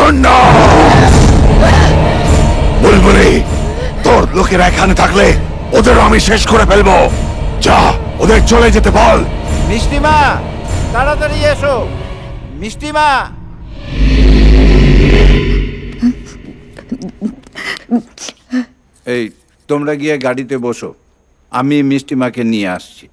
শোন না বুলবুলি, তোর লোকেরা এখানে থাকলে ওদের আমি শেষ করে ফেলবো। যা, ওদের চলে যেতে বল। মিষ্টিমা, তাড়াতাড়ি এসো। মিষ্টিমা, এই তোমরা গিয়ে গাড়িতে বসো, আমি মিষ্টিমাকে নিয়ে আসছি।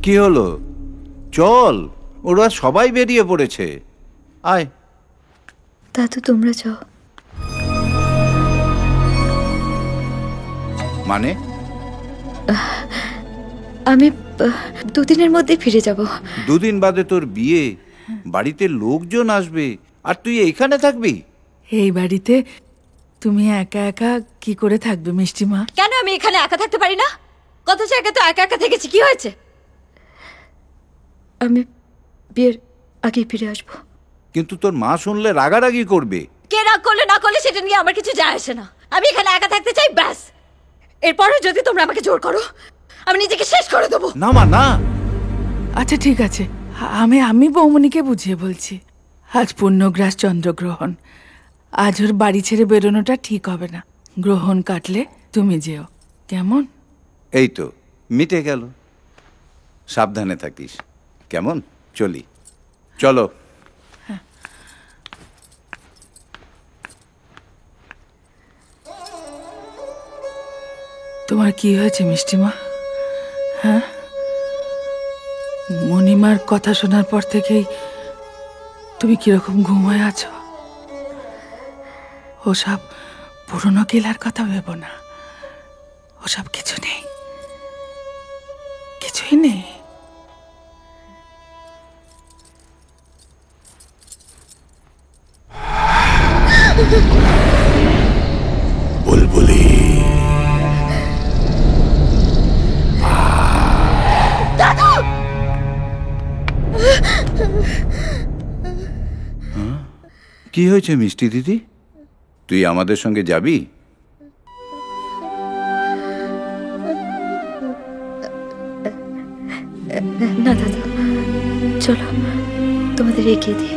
কি হলো? চল, ওরা সবাই বেরিয়ে পড়েছে। আয়। দাদু তোমরা যাও। মানে? আমি দুদিনের মধ্যে ফিরে যাব। দুদিন বাদে তোর বিয়ে, বাড়িতে লোকজন আসবে, আর তুই এইখানে থাকবি? এই বাড়িতে তুমি একা একা কি করে থাকবে মিষ্টিমা? কেন আমি এখানে একা থাকতে পারি না? কত জায়গায় তো একা একা থেকেছি, কি হয়েছে? আমি বিয়ের আগে ফিরে আসব। কিন্তু তোর মা শুনলে রাগারাগি করবে। কে রাগ করলে না করলে সেটা নিয়ে আমার কিছু যায় আসে না। আমি এখানে একা থাকতে চাই, ব্যাস। এরপরে যদি তোমরা আমাকে জোর করো, আমি নিজেকে শেষ করে দেবো। না মা, না। আচ্ছা ঠিক আছে, আমি বৌমনিকে বুঝিয়ে বলছি। আজ পূর্ণগ্রাস চন্দ্রগ্রহণ, আজ ওর বাড়ি ছেড়ে বেরোনোটা ঠিক হবে না। গ্রহণ কাটলে তুমি যেও, কেমন? এই তো মিটে গেল। সাবধানে থাকিস, কেমন? চলি, চলো। তোমার কি হয়েছে মিষ্টিমা? হ্যাঁ, মণিমার কথা শোনার পর থেকেই তুমি কিরকম ঘুম হয়ে আছো? ওসব পুরনো কিলার কথা ভেবো না, ওসব কিছু নেই, কিছুই নেই। বুলবুলি, কি হয়েছে মিষ্টি দিদি? তুই আমাদের সঙ্গে যাবি? না দাদা, চলো তোমাদের এগিয়ে দিই।